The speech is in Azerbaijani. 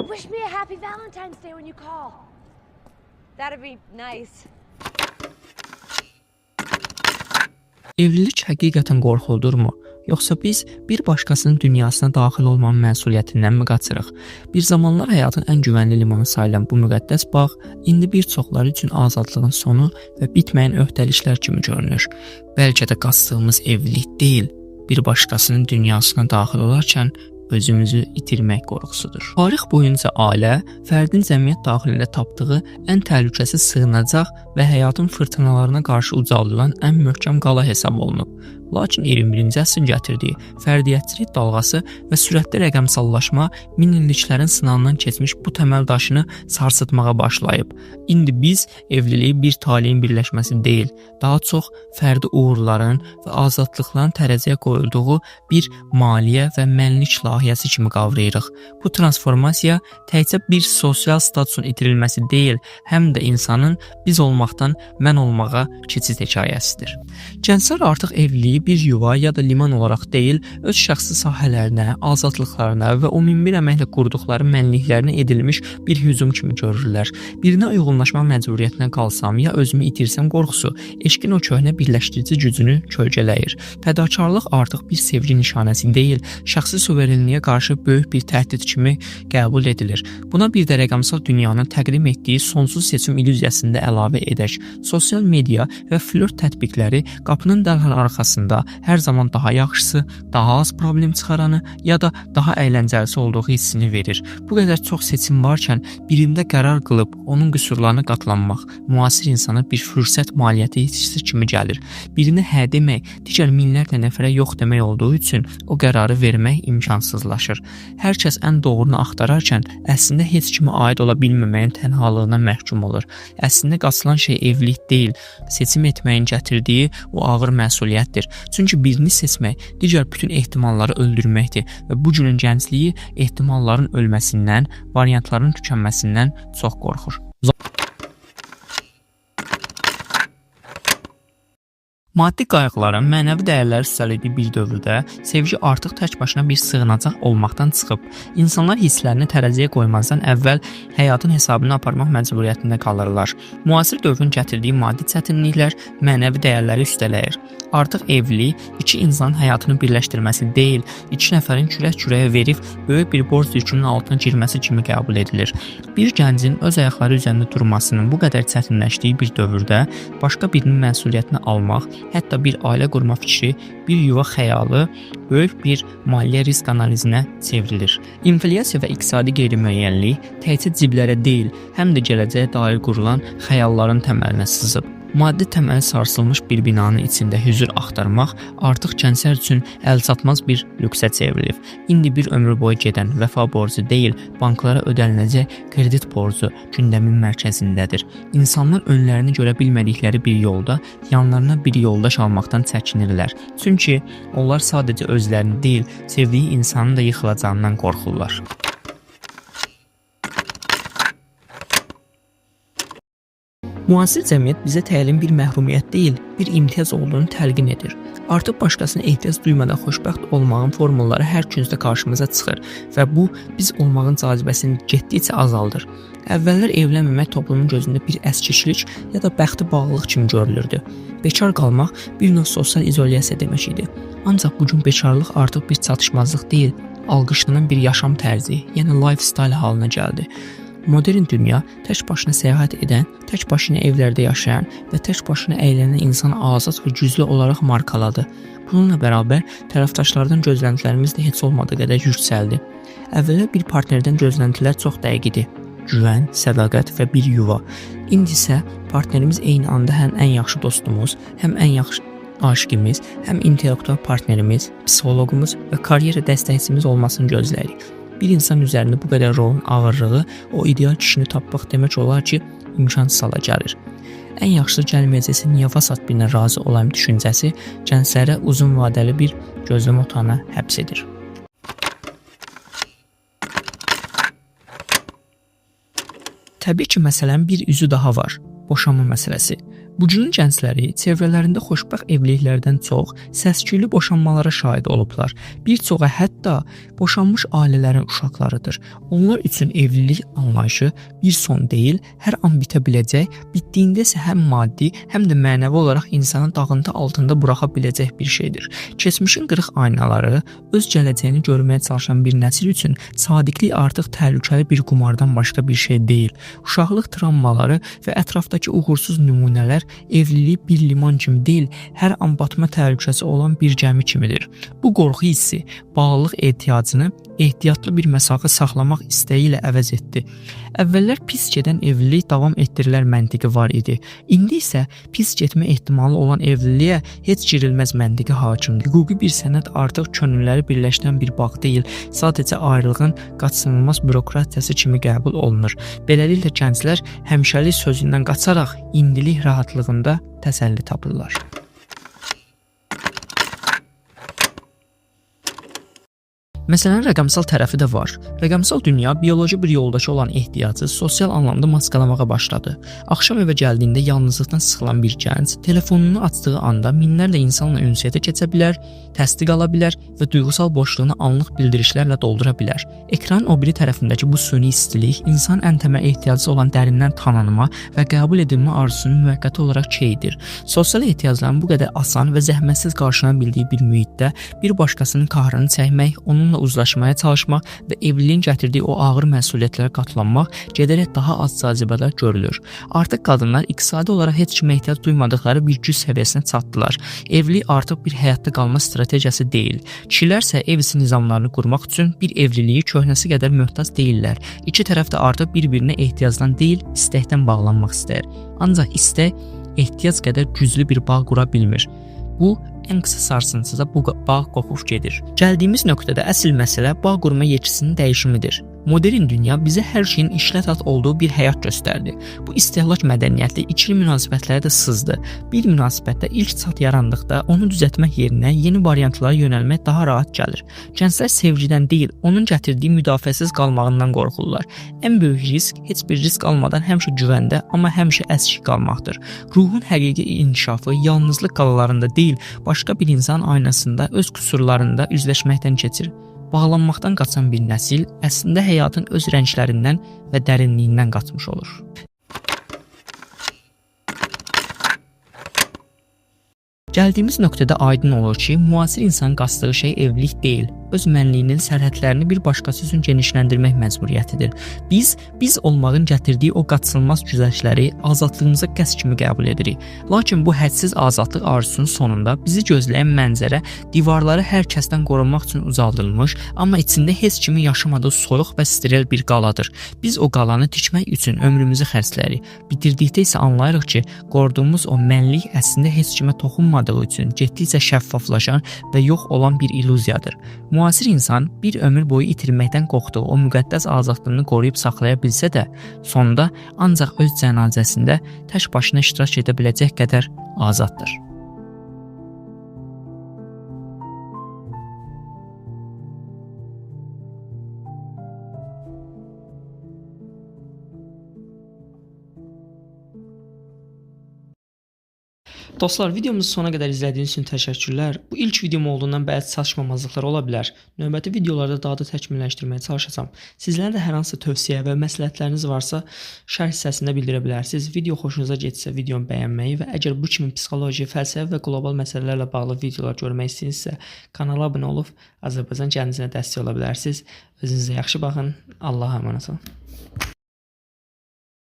Wish me a happy Valentine's Day when you call. That'd be nice. Evlilik həqiqətən qorxuldurmu? Yoxsa biz bir başqasının dünyasına daxil olmanın məsuliyyətindən mi qaçırıq? Bir zamanlar həyatın ən güvənli limanı sayılan bu müqəddəs bağ indi bir çoxları üçün azadlığın sonu və bitməyən öhdəliklər kimi görünür. Bəlkə də qaçdığımız evlilik deyil, bir başqasının dünyasına daxil olarkən özümüzü itirmək qorxusudur. Tarix boyunca ailə fərdin cəmiyyət daxilində tapdığı ən təhlükəsiz sığınacaq və həyatın fırtınalarına qarşı ucaldılan ən möhkəm qala hesab olunub. Lakin 21-ci əsrin gətirdiyi fərdiyyətçilik dalğası və sürətli rəqəmsallaşma min illiklərin sınağından keçmiş bu təməl daşını sarsıtmağa başlayıb. İndi biz evliliyi bir taleyin birləşməsi deyil, daha çox fərdi uğurların və azadlıqların tərəziyə qoyulduğu bir maliyyə və mənlik layihəsi kimi qavrayırıq. Bu transformasiya təkcə bir sosial statusun itirilməsi deyil, həm də insanın biz olmaqdan mən olmağa keçid hekayəsidir. Gənclər artıq evliliyi bir yuva ya da liman olaraq deyil, öz şəxsi sahələrinə, azadlıqlarına və o minbir əməklə qurduqları mənliklərinə edilmiş bir hücum kimi görürlər. Birinə uyğunlaşmaq məcburiyyətinə qalsam ya özümü itirsəm qorxusu, eşqin o köhnə birləşdirici gücünü kölgələyir. Fədakarlıq artıq bir sevgi nişanəsi deyil, şəxsi suverenliyə qarşı böyük bir təhdid kimi qəbul edilir. Buna bir də rəqəmsal dünyanın təqdim etdiyi sonsuz seçim illüziyasını da əlavə edək. Sosial media və flört tətbiqləri qapının dərhal arxasında hər zaman daha yaxşısı, daha az problem çıxaranı ya da daha əyləncəlisi olduğu hissini verir. Bu qədər çox seçim varkən birində qərar qılıb onun qüsurlarına qatlanmaq müasir insana bir fürsət maliyyəti hissi kimi gəlir. Birini hə demək, digər minlərlə nəfərə yox demək olduğu üçün o qərarı vermək imkansızlaşır. Hər kəs ən doğrunu axtararkən əslində heç kimə aid ola bilməməyin tənhalığına məhkum olur. Əslində qaçılan şey evlilik deyil, seçim etməyin gətirdiyi o ağır məsuliyyətdir. Çünki birini seçmək digər bütün ehtimalları öldürməkdir və bu günün gəncliyi ehtimalların ölməsindən, variantların tükənməsindən çox qorxur. Maddi qayğıların mənəvi dəyərləri üstəlediyi bir dövrdə sevgi artıq tək başına bir sığınacaq olmaqdan çıxıb, insanlar hisslərini tərəziyə qoymazdan əvvəl həyatın hesabını aparmaq məcburiyyətində qalırlar. Müasir dövrün gətirdiyi maddi çətinliklər mənəvi dəyərləri üstələyir. Artıq evlilik iki insanın həyatını birləşdirməsi deyil, iki nəfərin kürək-kürəyə verib böyük bir borc yükünün altına girməsi kimi qəbul edilir. Bir gəncin öz ayaqları üzərində durmasının bu qədər çətinləşdiyi bir dövrdə başqa birinin məsuliyyətini almaq, hətta bir ailə qurma fikri, bir yuva xəyalı böyük bir maliyyə risk analizinə çevrilir. İnflyasiya və iqtisadi qeyri-müəyyənlik təkcə ciblərə deyil, həm də gələcəyə dair qurulan xəyalların təməlinə sızıb. Maddi təməli sarsılmış bir binanın içində hüzur axtarmaq artıq gənclər üçün əlçatmaz bir lüksə çevrilib. İndi bir ömür boyu gedən vəfa borcu deyil, banklara ödəniləcək kredit borcu gündəmin mərkəzindədir. İnsanlar önlərini görə bilmədikləri bir yolda yanlarına bir yoldaş almaqdan çəkinirlər. Çünki onlar sadəcə özlərini deyil, sevdiyi insanın da yıxılacağından qorxurlar. Müasir cəmiyyət bizə təlim bir məhrumiyyət deyil, bir imtiyaz olduğunu təlqin edir. Artıq başqasına ehtiyac duymadan xoşbəxt olmağın formulları hər küncdə qarşımıza çıxır və bu, biz olmağın cazibəsini getdikcə azaldır. Əvvəllər evlənməmək toplumun gözündə bir əskiklik ya da bəxti bağlılıq kimi görülürdü. Bekar qalmaq bir növ sosial izolyasiya demək idi. Ancaq bugün bekarlıq artıq bir çatışmazlıq deyil, alqışlanan bir yaşam tərzi, yəni lifestyle halına gəldi. Modern dünya tək başına səyahət edən, tək başına evlərdə yaşayan və tək başına əylənən insanı azad və güclü olaraq markaladı. Bununla bərabər tərəfdaşlardan gözləntilərimiz də heç olmadığı qədər yüksəldi. Əvvəllər bir partnerdən gözləntilər çox dəqiq idi. Güvən, sədaqət və bir yuva. İndi isə partnerimiz eyni anda həm ən yaxşı dostumuz, həm ən yaxşı aşiqimiz, həm intellektual partnerimiz, psixoloqumuz və karyera dəstəkçimiz olmasını gözləyirik. Bir insan üzərində bu qədər rolun ağırlığı o ideal kişini tapmaq demək olar ki, imkansız hala gəlir. Ən yaxşısı gəlməyəcəsi niyə vasat birinə razı olayım düşüncəsi gənclərə uzun vadəli bir gözləm otağına həbs edir. Təbii ki, məsələnin bir üzü daha var. Boşanma məsələsi. Bu günün gəncləri çevrələrində xoşbəxt evliliklərdən çox səs-küylü boşanmalara şahid olublar. Bir çoxu hətta boşanmış ailələrin uşaqlarıdır. Onlar üçün evlilik anlayışı bir son deyil, hər an bitə biləcək, bitdiyində isə həm maddi, həm də mənəvi olaraq insanı dağıntı altında buraxa biləcək bir şeydir. Keçmişin qırıq aynaları öz gələcəyini görməyə çalışan bir nəsil üçün sadiqlik artıq təhlükəli bir qumardan başqa bir şey deyil. Uşaqlıq travmaları və ətrafdakı uğursuz nümunələr evliliyi bir liman kimi deyil, hər an batma təhlükəsi olan bir gəmi kimidir. Bu qorxu hissi bağlılıq ehtiyacını ehtiyatlı bir məsafə saxlamaq istəyi ilə əvəz etdi. Əvvəllər pis gedən evlilik davam etdirilər məntiqi var idi. İndi isə pis getmə ehtimalı olan evliliyə heç girilməz məntiqi hakimdir. Hüquqi bir sənəd artıq könülləri birləşdirən bir bağ deyil, sadəcə ayrılığın qaçınılmaz bürokratiyası kimi qəbul olunur. Beləliklə gənclər həmişəlik sözündən qaçaraq indilik rahatlığında təsəlli tapırlar. Məsələnin rəqəmsal tərəfi də var. Rəqəmsal dünya bioloji bir yoldaşı olan ehtiyacı sosial anlamda maskalamağa başladı. Axşam evə gəldiyində yalnızlıqdan sıxılan bir gənc telefonunu açdığı anda minlərlə insanla ünsiyyətə keçə bilər, təsdiq ala bilər və duyğusal boşluğunu anlıq bildirişlərlə doldura bilər. Ekranın o biri tərəfindəki bu süni istilik insan ən təməl ehtiyacı olan dərindən tanınma və qəbul edilmə arzusunun müvəqqəti olaraq keydir. Sosial ehtiyacların bu qədər asan və zəhmətsiz qarşılana bildiyi bir mühitdə bir başqasının qahrını çəkmək, onunla uzlaşmaya çalışmaq və evliliyin gətirdiyi o ağır məsuliyyətlərə qatlanmaq gedərək daha az cazibədar görülür. Artıq qadınlar iqtisadi olaraq heç kimə ehtiyac duymadıqları bir güc səviyyəsinə çatdılar. Evlilik artıq bir həyatda qalma strategiyası deyil. Kişilər isə ev içi nizamlarını qurmaq üçün bir evliliyi köhnəsi qədər möhtac deyillər. İki tərəf də artıq bir-birinə ehtiyacdan deyil, istəkdən bağlanmaq istəyir. Ancaq istək ehtiyac qədər güclü bir bağ qura bilmir. Bu ən qısa sarsıntıda bu bağ qopub gedir. Gəldiyimiz nöqtədə əsl məsələ bağ qurma yetisinin dəyişimidir. Modern dünya bizə hər şeyin işlət olduğu bir həyat göstərdi. Bu istehlak mədəniyyətli ikili münasibətlərə də sızdı. Bir münasibətdə ilk çat yarandıqda onu düzəltmək yerinə yeni variantlara yönəlmək daha rahat gəlir. Gənclər sevgidən deyil, onun gətirdiyi müdafiəsiz qalmağından qorxurlar. Ən böyük risk heç bir risk almadan həmişə güvəndə, amma həmişə əskik qalmaqdır. Ruhun həqiqi inkişafı yalnızlıq qalalarında deyil, başqa bir insan aynasında öz qüsurlarında üzləşməkdən keçir. Bağlanmaqdan qaçan bir nəsil əslində həyatın öz rənglərindən və dərinliyindən qaçmış olur. Gəldiyimiz nöqtədə aydın olur ki, müasir insanın qaçdığı şey evlilik deyil, öz mənliyinin sərhədlərini bir başqası üçün genişləndirmək məcburiyyətidir. Biz olmağın gətirdiyi o qaçılmaz güzəştləri azadlığımıza qəsd kimi qəbul edirik. Lakin bu hədsiz azadlıq arzusunun sonunda bizi gözləyən mənzərə divarları hər kəsdən qorunmaq üçün uzaldılmış, amma içində heç kimin yaşamadığı soyuq və steril bir qaladır. Biz o qalanı tikmək üçün ömrümüzü xərcləyirik. Bitirdikdə isə anlayırıq ki, qoruduğumuz o mənlik əslində heç kimə toxunmadığı üçün getdikcə şəffaflaşan və yox olan bir illüziyadır. Müasir insan bir ömür boyu itirməkdən qorxduğu o müqəddəs azadlığını qoruyub saxlaya bilsə də, sonda ancaq öz cənazəsində tək başına iştirak edə biləcək qədər azaddır. Dostlar, videomuzu sona qədər izlədiyiniz üçün təşəkkürlər. Bu ilk videom olduğundan bəzi çatışmamazlıqlar ola bilər. Növbəti videolarda daha da təkmilləşdirməyə çalışacağam. Sizlərin də hər hansı tövsiyə və məsləhətləriniz varsa, şərh hissəsində bildirə bilərsiniz. Video xoşunuza getsə videomu bəyənməyi və əgər bu kimi psixoloji, fəlsəfi və qlobal məsələlərlə bağlı videolar görmək istəyirsinizsə, kanala abunə olub Azərbaycan gəncliyinə dəstək ola bilərsiniz. Özünüzə yaxşı baxın. Allah'a əmanət olun.